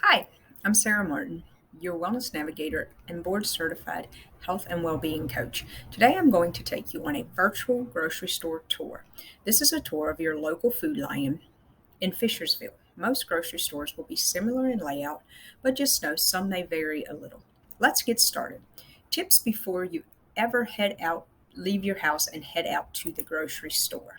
Hi, I'm Sarah Martin, your wellness navigator and board certified health and well-being coach. Today I'm going to take you on a virtual grocery store tour. This is a tour of your local Food Lion in Fishersville. Most grocery stores will be similar in layout, but just know some may vary a little. Let's get started. Tips before you ever leave your house and head out to the grocery store.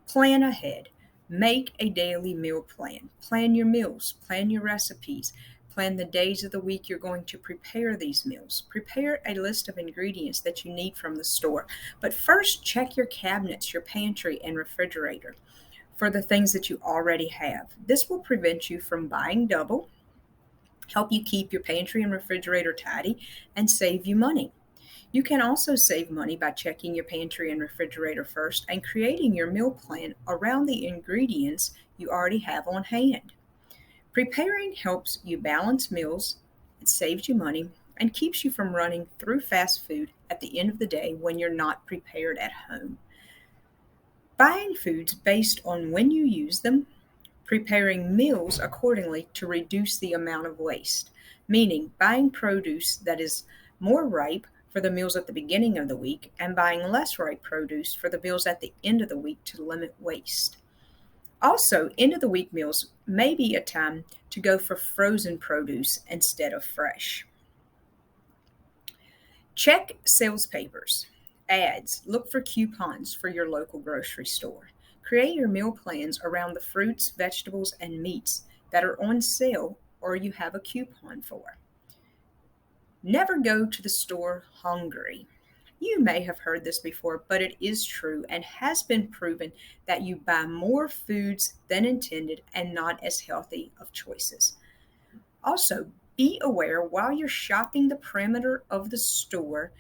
Plan ahead. Make a daily meal plan. Plan your meals, plan your recipes, plan the days of the week you're going to prepare these meals. Prepare a list of ingredients that you need from the store. But first, check your cabinets, your pantry, and refrigerator for the things that you already have. This will prevent you from buying double, help you keep your pantry and refrigerator tidy, and save you money. You can also save money by checking your pantry and refrigerator first and creating your meal plan around the ingredients you already have on hand. Preparing helps you balance meals, it saves you money, and keeps you from running through fast food at the end of the day when you're not prepared at home. Buying foods based on when you use them, preparing meals accordingly to reduce the amount of waste, meaning buying produce that is more ripe for the meals at the beginning of the week and buying less ripe produce for the meals at the end of the week to limit waste. Also, end of the week meals may be a time to go for frozen produce instead of fresh. Check sales papers, ads, look for coupons for your local grocery store. Create your meal plans around the fruits, vegetables, and meats that are on sale or you have a coupon for. Never go to the store hungry. You may have heard this before, but it is true and has been proven that you buy more foods than intended and not as healthy of choices. Also, be aware while you're shopping the perimeter of the store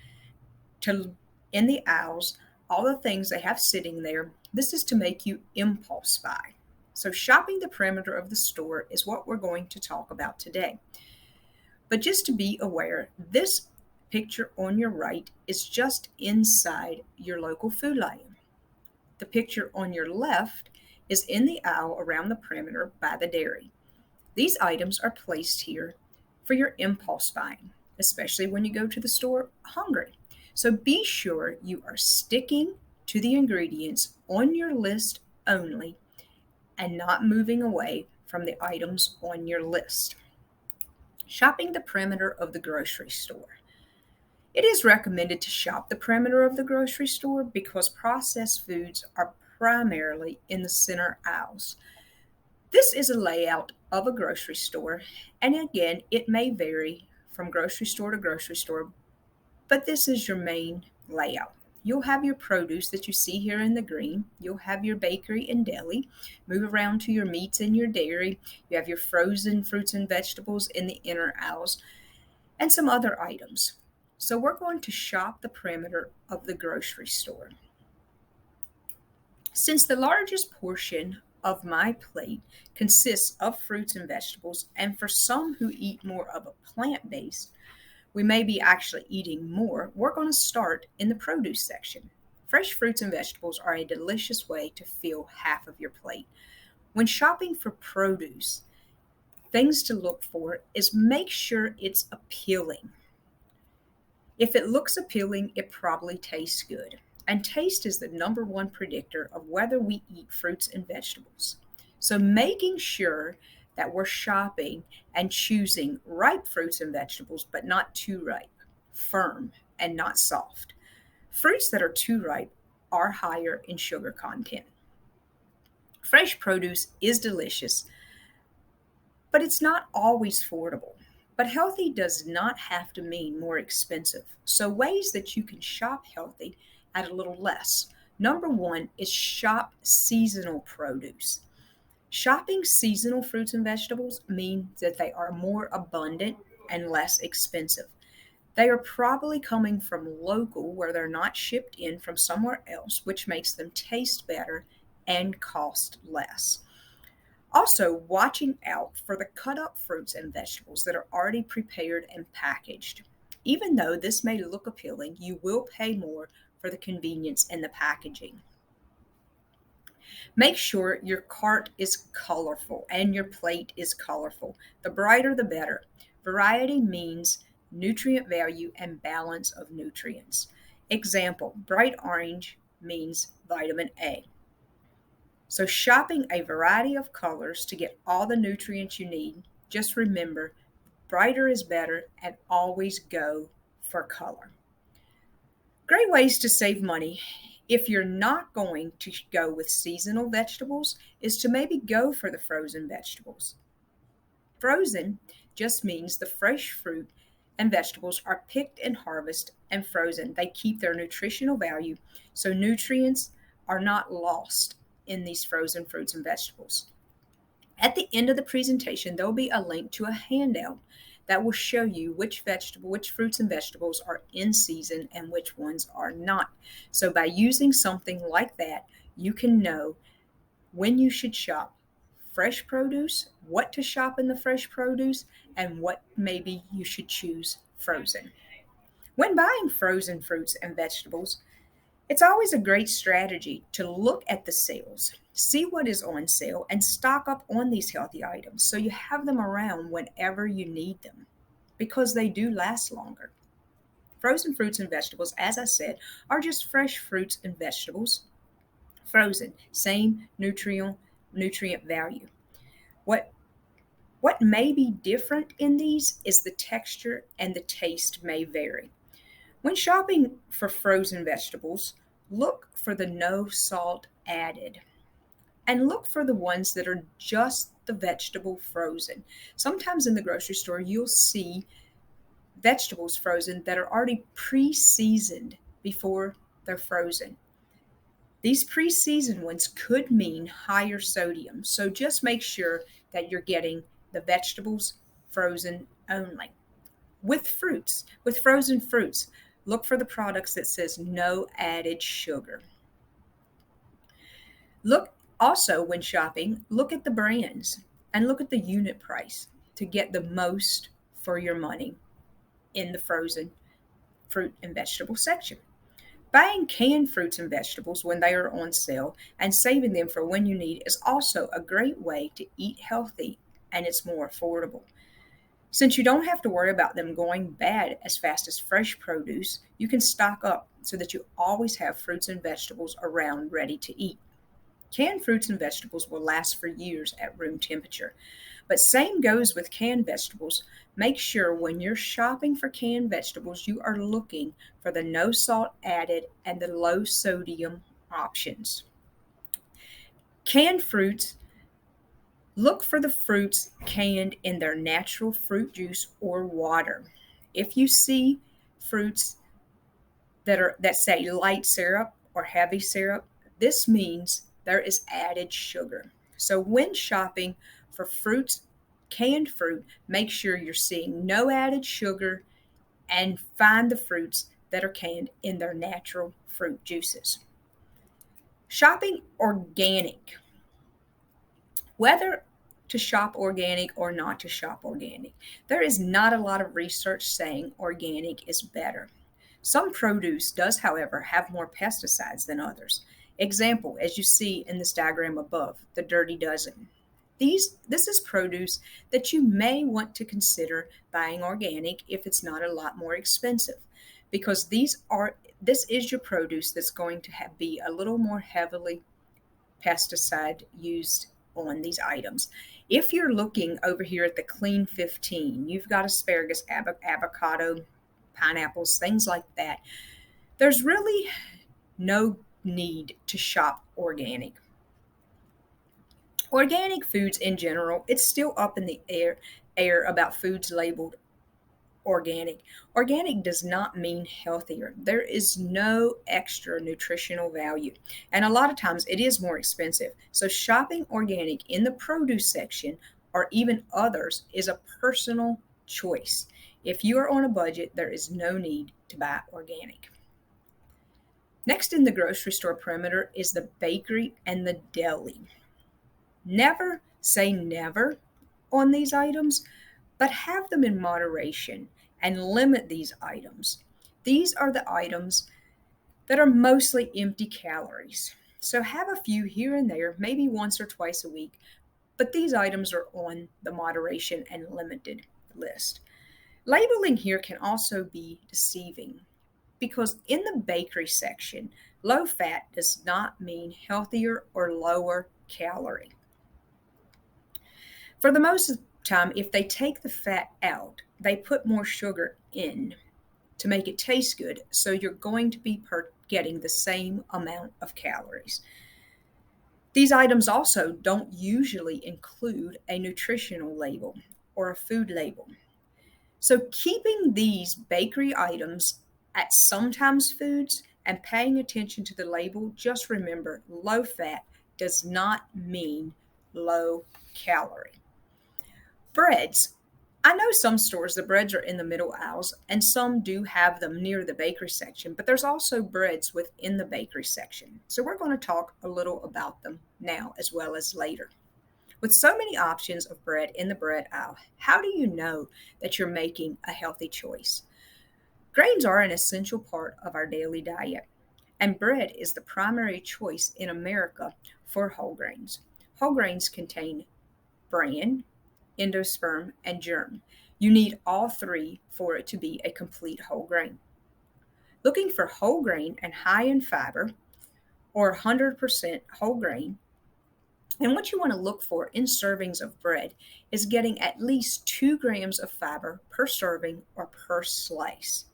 to in the aisles, all the things they have sitting there. This is to make you impulse buy. So shopping the perimeter of the store is what we're going to talk about today. But just to be aware, this picture on your right is just inside your local Food Lion. The picture on your left is in the aisle around the perimeter by the dairy. These items are placed here for your impulse buying, especially when you go to the store hungry. So be sure you are sticking to the ingredients on your list only and not moving away from the items on your list. Shopping the perimeter of the grocery store. It is recommended to shop the perimeter of the grocery store because processed foods are primarily in the center aisles. This is a layout of a grocery store, and again, it may vary from grocery store to grocery store, but this is your main layout. You'll have your produce that you see here in the green. You'll have your bakery and deli. Move around to your meats and your dairy. You have your frozen fruits and vegetables in the inner aisles and some other items. So we're going to shop the perimeter of the grocery store. Since the largest portion of my plate consists of fruits and vegetables, and for some who eat more of a plant-based, we may be actually eating more, we're going to start in the produce section. Fresh fruits and vegetables are a delicious way to fill half of your plate. When shopping for produce, things to look for is make sure it's appealing. If it looks appealing, it probably tastes good. And taste is the number one predictor of whether we eat fruits and vegetables. So making sure that we're shopping and choosing ripe fruits and vegetables, but not too ripe, firm, and not soft. Fruits that are too ripe are higher in sugar content. Fresh produce is delicious, but it's not always affordable. But healthy does not have to mean more expensive. So ways that you can shop healthy at a little less. Number one is shop seasonal produce. Shopping seasonal fruits and vegetables means that they are more abundant and less expensive. They are probably coming from local where they're not shipped in from somewhere else, which makes them taste better and cost less. Also, watching out for the cut up fruits and vegetables that are already prepared and packaged. Even though this may look appealing, you will pay more for the convenience and the packaging. Make sure your cart is colorful and your plate is colorful. The brighter the better. Variety means nutrient value and balance of nutrients. Example, bright orange means vitamin A. So, shopping a variety of colors to get all the nutrients you need, just remember brighter is better and always go for color. Great ways to save money if you're not going to go with seasonal vegetables is to maybe go for the frozen vegetables. Frozen just means the fresh fruit and vegetables are picked and harvested and frozen. They keep their nutritional value so nutrients are not lost in these frozen fruits and vegetables. At the end of the presentation, there will be a link to a handout that will show you which fruits and vegetables are in season and which ones are not. So by using something like that, you can know when you should shop fresh produce, what to shop in the fresh produce, and what maybe you should choose frozen. When buying frozen fruits and vegetables, it's always a great strategy to look at the sales, see what is on sale, and stock up on these healthy items so you have them around whenever you need them because they do last longer. Frozen fruits and vegetables, as I said, are just fresh fruits and vegetables. Frozen, same nutrient value. What what may be different in these is the texture and the taste may vary. When shopping for frozen vegetables, look for the no salt added and look for the ones that are just the vegetable frozen. Sometimes in the grocery store, you'll see vegetables frozen that are already pre seasoned before they're frozen. These pre seasoned ones could mean higher sodium, so just make sure that you're getting the vegetables frozen only. With frozen fruits, look for the products that says no added sugar. Look also when shopping, look at the brands and look at the unit price to get the most for your money in the frozen fruit and vegetable section. Buying canned fruits and vegetables when they are on sale and saving them for when you need is also a great way to eat healthy and it's more affordable. Since you don't have to worry about them going bad as fast as fresh produce, you can stock up so that you always have fruits and vegetables around ready to eat. Canned fruits and vegetables will last for years at room temperature. But same goes with canned vegetables. Make sure when you're shopping for canned vegetables, you are looking for the no salt added and the low sodium options. Canned fruits, look for the fruits canned in their natural fruit juice or water. If you see fruits that say light syrup or heavy syrup, this means there is added sugar. So when shopping for fruits, canned fruit, make sure you're seeing no added sugar and find the fruits that are canned in their natural fruit juices. Shopping organic. Whether to shop organic or not to shop organic, there is not a lot of research saying organic is better. Some produce does, however, have more pesticides than others. Example, as you see in this diagram above, the Dirty Dozen. This is produce that you may want to consider buying organic if it's not a lot more expensive, because this is your produce that's going to be a little more heavily pesticide used on these items. If you're looking over here at the Clean 15, you've got asparagus, avocado, pineapples, things like that. There's really no need to shop organic. Organic foods in general, it's still up in the air about foods labeled organic. Organic does not mean healthier. There is no extra nutritional value. And a lot of times it is more expensive. So shopping organic in the produce section or even others is a personal choice. If you are on a budget, there is no need to buy organic. Next in the grocery store perimeter is the bakery and the deli. Never say never on these items, but have them in moderation and limit these items. These are the items that are mostly empty calories. So have a few here and there, maybe once or twice a week, but these items are on the moderation and limited list. Labeling here can also be deceiving because in the bakery section, low fat does not mean healthier or lower calorie. For the most of the time, if they take the fat out, they put more sugar in to make it taste good, so you're going to be getting the same amount of calories. These items also don't usually include a nutritional label or a food label. So keeping these bakery items at sometimes foods and paying attention to the label, just remember low fat does not mean low calorie. Breads. I know some stores, the breads are in the middle aisles, and some do have them near the bakery section, but there's also breads within the bakery section. So we're going to talk a little about them now as well as later. With so many options of bread in the bread aisle, how do you know that you're making a healthy choice? Grains are an essential part of our daily diet, and bread is the primary choice in America for whole grains. Whole grains contain bran, endosperm, and germ. You need all three for it to be a complete whole grain. Looking for whole grain and high in fiber or 100% whole grain, and what you want to look for in servings of bread is getting at least 2 grams of fiber per serving or per slice.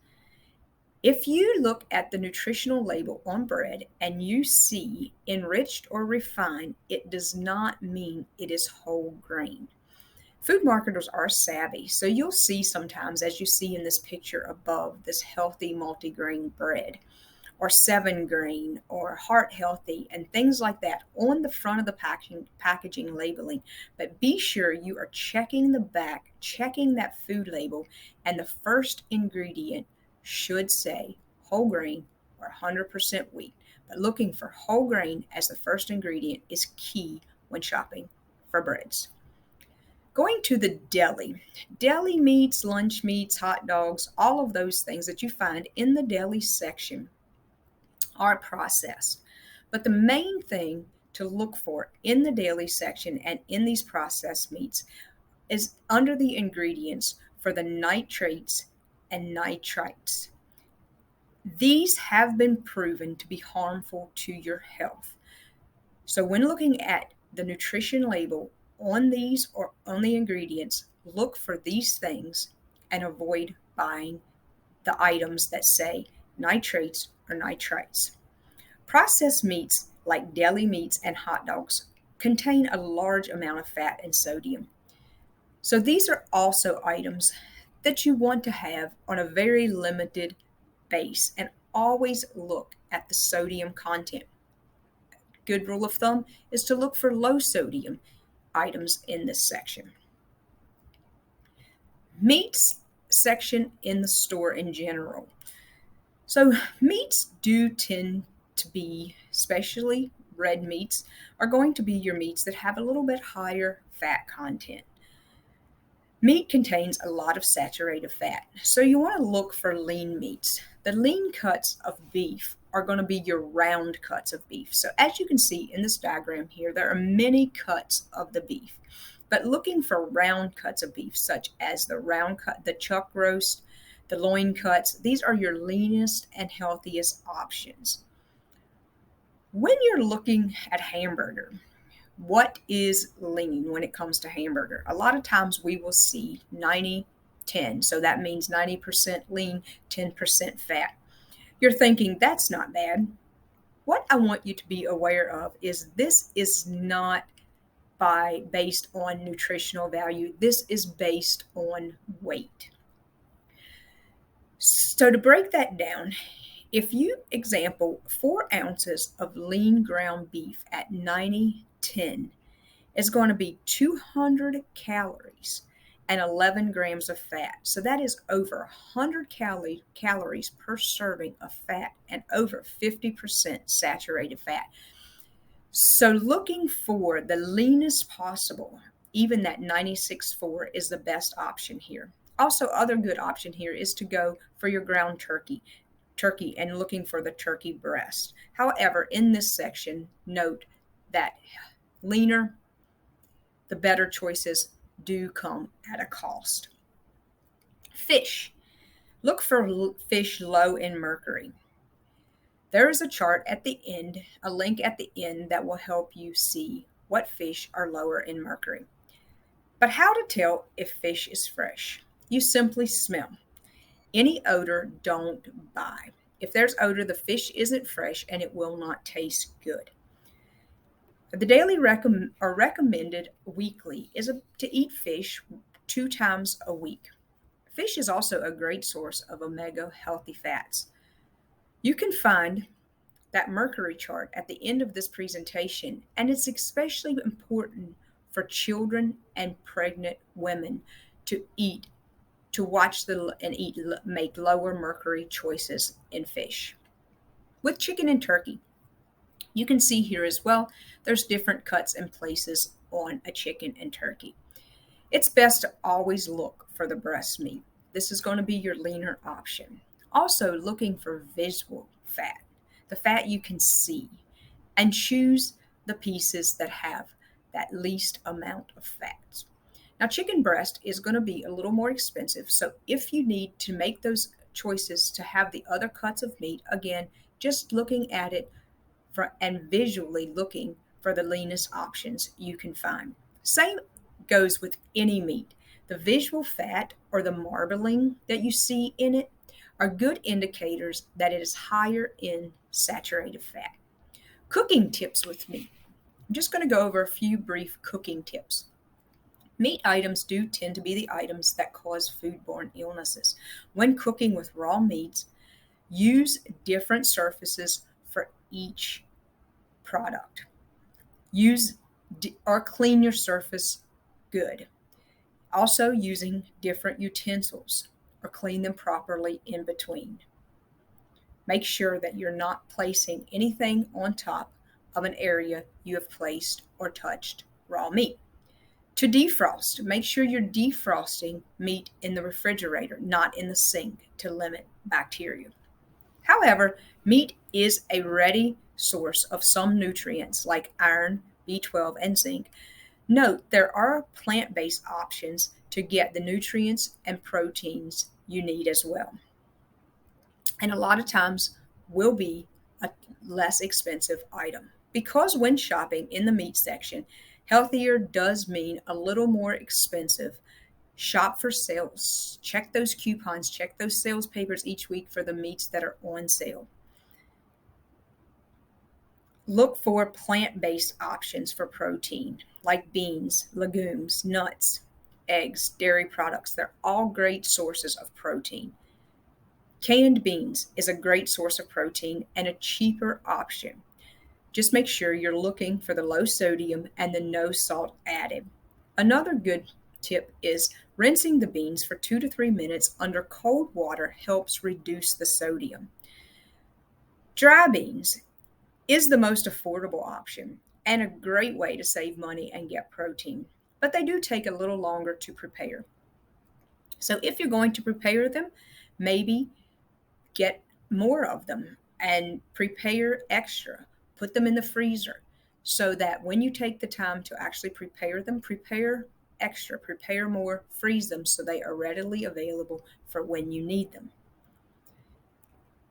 If you look at the nutritional label on bread and you see enriched or refined, it does not mean it is whole grain. Food marketers are savvy, so you'll see sometimes, as you see in this picture above, this healthy multigrain bread or 7-grain or heart healthy and things like that on the front of the packaging labeling. But be sure you are checking the back, checking that food label, and the first ingredient should say whole grain or 100% wheat. But looking for whole grain as the first ingredient is key when shopping for breads. Going to the deli meats, lunch meats, hot dogs, all of those things that you find in the deli section are processed. But the main thing to look for in the deli section and in these processed meats is under the ingredients for the nitrates and nitrites. These have been proven to be harmful to your health. So when looking at the nutrition label on these or on the ingredients, look for these things and avoid buying the items that say nitrates or nitrites. Processed meats like deli meats and hot dogs contain a large amount of fat and sodium. So these are also items that you want to have on a very limited base and always look at the sodium content. Good rule of thumb is to look for low sodium items in this section. Meats section in the store in general. So meats do tend to be, especially red meats, are going to be your meats that have a little bit higher fat content. Meat contains a lot of saturated fat, so you want to look for lean meats. The lean cuts of beef are going to be your round cuts of beef. So as you can see in this diagram here, there are many cuts of the beef. But looking for round cuts of beef, such as the round cut, the chuck roast, the loin cuts, these are your leanest and healthiest options. When you're looking at hamburger, what is lean when it comes to hamburger? A lot of times we will see 90-10. So that means 90% lean, 10% fat. You're thinking that's not bad. What I want you to be aware of is this is not based on nutritional value. This is based on weight. So to break that down, if you example 4 ounces of lean ground beef at 90-10 is going to be 200 calories and 11 grams of fat. So that is over 100 calories per serving of fat and over 50% saturated fat. So looking for the leanest possible, even that 96.4 is the best option here. Also, other good option here is to go for your ground turkey. turkey and looking for the turkey breast. However, in this section, note that leaner, the better choices do come at a cost. Fish. Look for fish low in mercury. There is a chart at the end, a link at the end that will help you see what fish are lower in mercury. But how to tell if fish is fresh? You simply smell. Any odor, don't buy. If there's odor, the fish isn't fresh and it will not taste good. The daily recommended weekly is to eat fish 2 times a week. Fish is also a great source of omega healthy fats. You can find that mercury chart at the end of this presentation, and it's especially important for children and pregnant women to eat, to watch and eat, make lower mercury choices in fish. With chicken and turkey, you can see here as well, there's different cuts and places on a chicken and turkey. It's best to always look for the breast meat. This is going to be your leaner option. Also looking for visible fat, the fat you can see, and choose the pieces that have that least amount of fats. Now, chicken breast is going to be a little more expensive, so if you need to make those choices to have the other cuts of meat, again, just looking at it and visually looking for the leanest options you can find. Same goes with any meat. The visual fat or the marbling that you see in it are good indicators that it is higher in saturated fat. Cooking tips with meat. I'm just going to go over a few brief cooking tips. Meat items do tend to be the items that cause foodborne illnesses. When cooking with raw meats, use different surfaces for each product. Use or clean your surface good. Also using different utensils or clean them properly in between. Make sure that you're not placing anything on top of an area you have placed or touched raw meat. To defrost, make sure you're defrosting meat in the refrigerator, not in the sink, to limit bacteria. However, meat is a ready source of some nutrients like iron, B12, and zinc. Note there are plant-based options to get the nutrients and proteins you need as well. And a lot of times will be a less expensive item. Because when shopping in the meat section, healthier does mean a little more expensive. Shop for sales. Check those coupons, check those sales papers each week for the meats that are on sale. Look for plant-based options for protein, like beans, legumes, nuts, eggs, dairy products. They're all great sources of protein. Canned beans is a great source of protein and a cheaper option. Just make sure you're looking for the low sodium and the no salt added. Another good tip is rinsing the beans for 2 to 3 minutes under cold water helps reduce the sodium. Dry beans is the most affordable option and a great way to save money and get protein, but they do take a little longer to prepare. So if you're going to prepare them, maybe get more of them and prepare extra. Put them in the freezer so that when you take the time to actually prepare them, prepare extra, prepare more, freeze them so they are readily available for when you need them.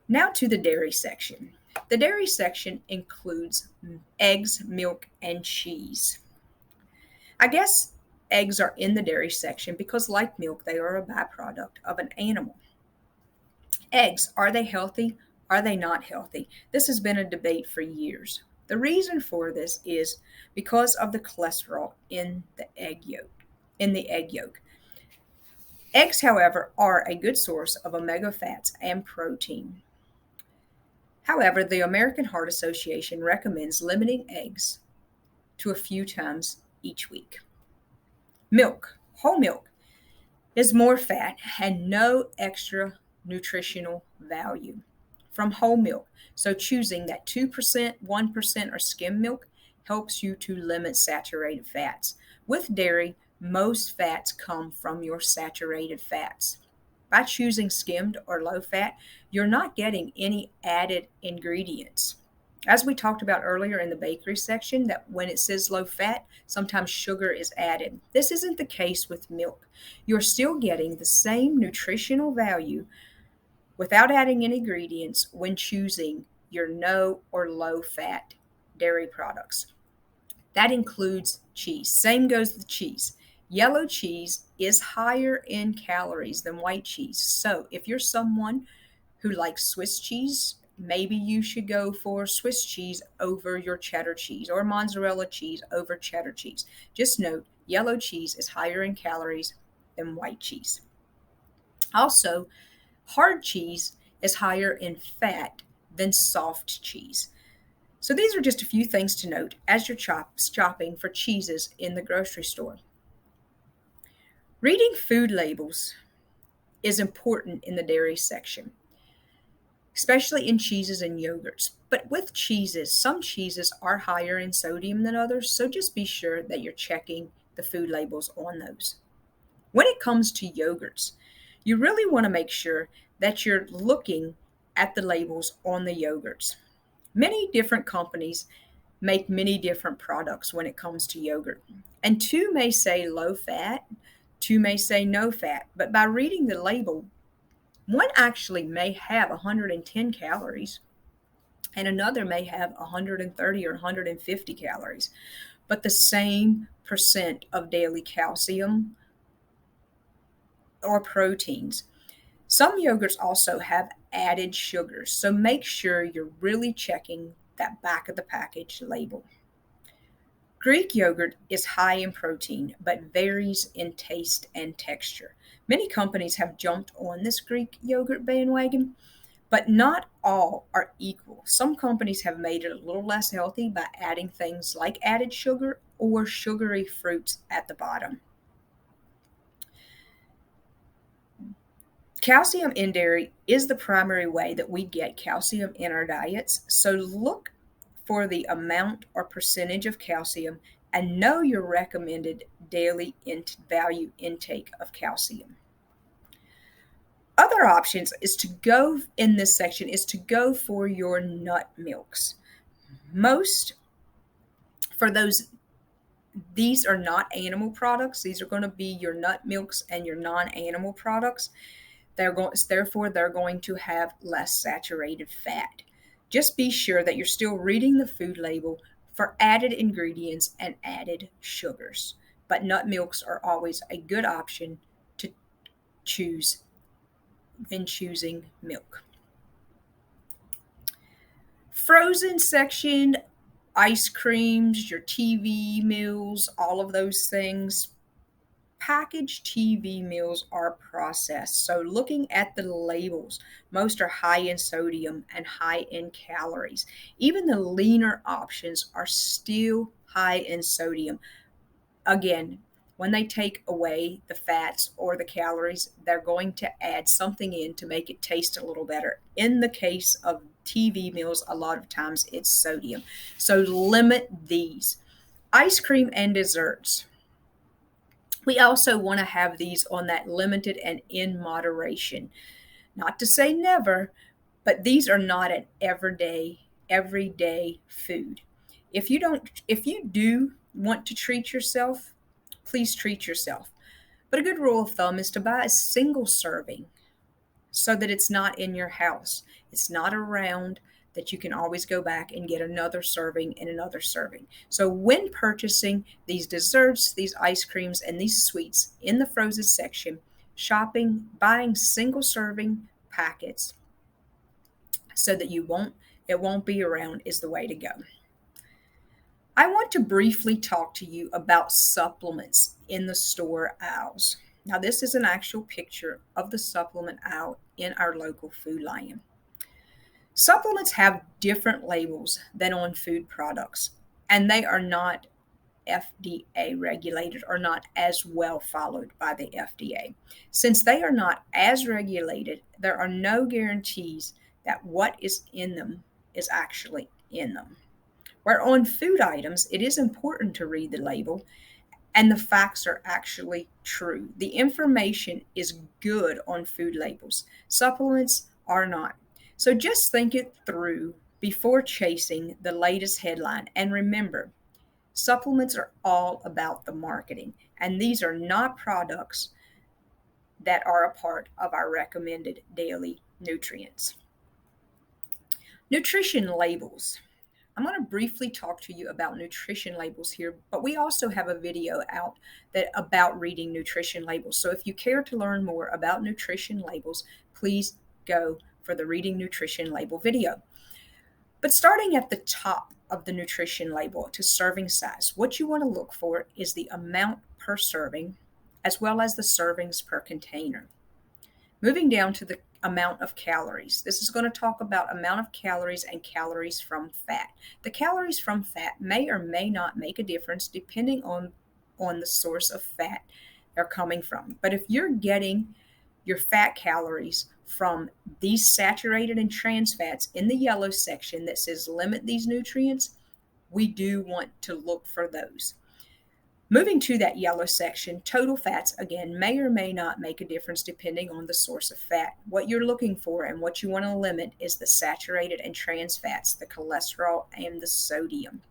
Now to the dairy section. The dairy section includes eggs, milk, and cheese. I guess eggs are in the dairy section because, like milk, they are a byproduct of an animal. Eggs, are they healthy? Are they not healthy? This has been a debate for years. The reason for this is because of the cholesterol in the egg yolk. Eggs, however, are a good source of omega fats and protein. However, the American Heart Association recommends limiting eggs to a few times each week. Milk, whole milk, is more fat and no extra nutritional value from whole milk. So choosing that 2%, 1%, or skim milk helps you to limit saturated fats. With dairy, most fats come from your saturated fats. By choosing skimmed or low fat, you're not getting any added ingredients. As we talked about earlier in the bakery section, that when it says low fat, sometimes sugar is added. This isn't the case with milk. You're still getting the same nutritional value without adding any ingredients when choosing your no or low fat dairy products. That includes cheese. Same goes with cheese. Yellow cheese is higher in calories than white cheese. So if you're someone who likes Swiss cheese, maybe you should go for Swiss cheese over your cheddar cheese or mozzarella cheese over cheddar cheese. Just note, yellow cheese is higher in calories than white cheese. Also, hard cheese is higher in fat than soft cheese. So these are just a few things to note as you're shopping for cheeses in the grocery store. Reading food labels is important in the dairy section, especially in cheeses and yogurts. But with cheeses, some cheeses are higher in sodium than others, so just be sure that you're checking the food labels on those. When it comes to yogurts, you really want to make sure that you're looking at the labels on the yogurts. Many different companies make many different products when it comes to yogurt. And two may say low fat, two may say no fat. But by reading the label, one actually may have 110 calories and another may have 130 or 150 calories, but the same percent of daily calcium or proteins. Some yogurts also have added sugars, so make sure you're really checking that back of the package label. Greek yogurt is high in protein, but varies in taste and texture. Many companies have jumped on this Greek yogurt bandwagon, but not all are equal. Some companies have made it a little less healthy by adding things like added sugar or sugary fruits at the bottom. Calcium in dairy is the primary way that we get calcium in our diets, so look for the amount or percentage of calcium and know your recommended daily value intake of calcium. Other options is to go in this section is to go for your nut milks. Most for those, these are not animal products. These are going to be your nut milks and your non-animal products. Therefore, they're going to have less saturated fat. Just be sure that you're still reading the food label for added ingredients and added sugars. But nut milks are always a good option to choose when choosing milk. Frozen section, ice creams, your TV meals, all of those things. Packaged TV meals are processed. So looking at the labels, most are high in sodium and high in calories. Even the leaner options are still high in sodium. Again, when they take away the fats or the calories, they're going to add something in to make it taste a little better. In the case of TV meals, a lot of times it's sodium. So limit these. Ice cream and desserts. We also want to have these on that limited and in moderation. Not to say never, but these are not an everyday food. If you do want to treat yourself, please treat yourself. But a good rule of thumb is to buy a single serving so that it's not in your house. It's not around that you can always go back and get another serving and another serving. So when purchasing these desserts, these ice creams, and these sweets in the frozen section, buying single serving packets so that it won't be around is the way to go. I want to briefly talk to you about supplements in the store aisles. Now, this is an actual picture of the supplement aisle in our local Food Lion. Supplements have different labels than on food products, and they are not FDA regulated or not as well followed by the FDA. Since they are not as regulated, there are no guarantees that what is in them is actually in them. Where on food items, it is important to read the label and the facts are actually true. The information is good on food labels. Supplements are not. So just think it through before chasing the latest headline. And remember, supplements are all about the marketing, and these are not products that are a part of our recommended daily nutrients. Nutrition labels. I'm going to briefly talk to you about nutrition labels here, but we also have a video out about reading nutrition labels. So if you care to learn more about nutrition labels, please go for the reading nutrition label video. But starting at the top of the nutrition label to serving size, what you want to look for is the amount per serving as well as the servings per container. Moving down to the amount of calories. This is going to talk about amount of calories and calories from fat. The calories from fat may or may not make a difference depending on the source of fat they're coming from. But if you're getting your fat calories from these saturated and trans fats in the yellow section that says limit these nutrients, we do want to look for those. Moving to that yellow section, total fats, again, may or may not make a difference depending on the source of fat. What you're looking for and what you want to limit is the saturated and trans fats, the cholesterol, and the sodium.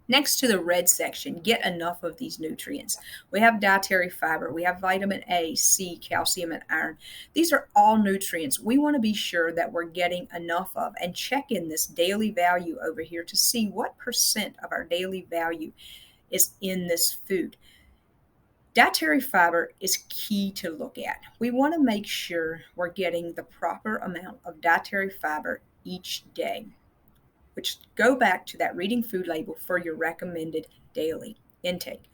Next to the red section, get enough of these nutrients. We have dietary fiber, we have vitamin A, C, calcium, and iron. These are all nutrients we want to be sure that we're getting enough of, and check in this daily value over here to see what percent of our daily value is in this food. Dietary fiber is key to look at. We want to make sure we're getting the proper amount of dietary fiber each day, which go back to that reading food label for your recommended daily intake.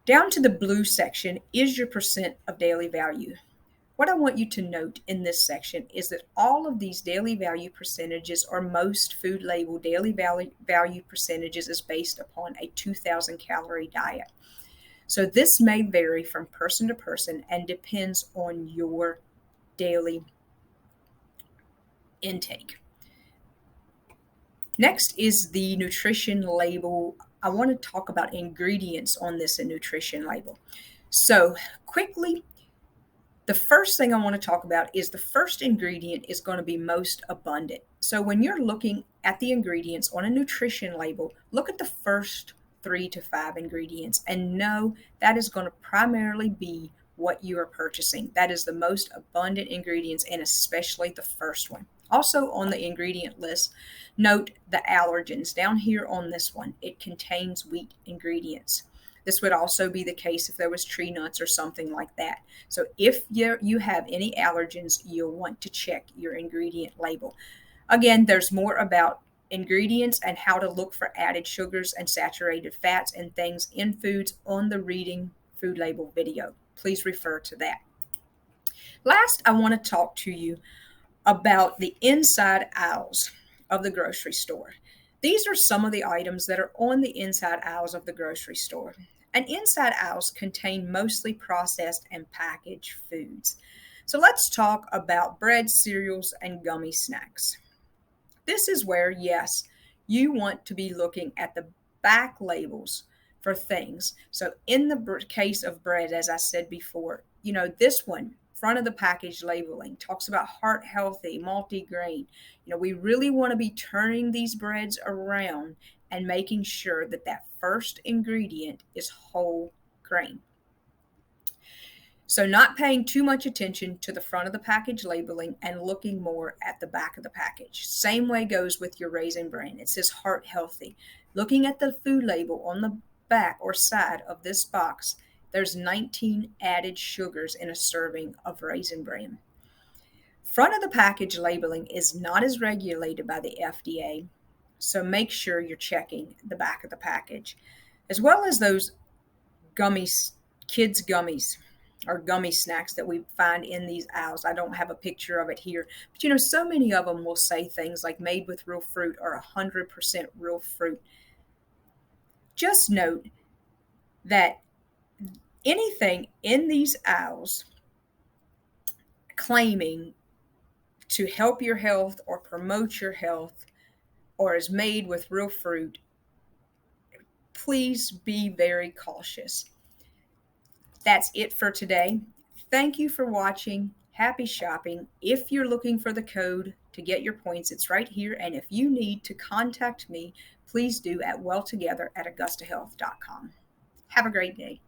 Down to the blue section is your percent of daily value. What I want you to note in this section is that all of these daily value percentages, or most food label daily value percentages, is based upon a 2,000 calorie diet. So this may vary from person to person and depends on your daily intake. Next is the nutrition label. I want to talk about ingredients on this nutrition label. So quickly, the first thing I want to talk about is the first ingredient is going to be most abundant. So when you're looking at the ingredients on a nutrition label, look at the first 3 to 5 ingredients and know that is going to primarily be what you are purchasing. That is the most abundant ingredients, and especially the first one. Also on the ingredient list, note the allergens. Down here on this one, it contains wheat ingredients. This would also be the case if there was tree nuts or something like that. So if you have any allergens, you'll want to check your ingredient label. Again, there's more about ingredients and how to look for added sugars and saturated fats and things in foods on the reading food label video. Please refer to that. Last, I want to talk to you about the inside aisles of the grocery store. These are some of the items that are on the inside aisles of the grocery store. And inside aisles contain mostly processed and packaged foods. So let's talk about bread, cereals, and gummy snacks. This is where, yes, you want to be looking at the back labels for things. So in the case of bread, as I said before, this one, front of the package labeling, talks about heart healthy, multi-grain. We really want to be turning these breads around and making sure that that first ingredient is whole grain. So not paying too much attention to the front of the package labeling and looking more at the back of the package. Same way goes with your Raisin Bran. It says heart healthy. Looking at the food label on the back or side of this box, there's 19 added sugars in a serving of Raisin Bran. Front of the package labeling is not as regulated by the FDA, so make sure you're checking the back of the package, as well as those gummies, kids gummies or gummy snacks that we find in these aisles. I don't have a picture of it here, but so many of them will say things like made with real fruit or 100% real fruit. Just note that anything in these aisles claiming to help your health or promote your health or is made with real fruit, please be very cautious. That's it for today. Thank you for watching. Happy shopping. If you're looking for the code to get your points, it's right here. And if you need to contact me, please do at welltogether@augustahealth.com. Have a great day.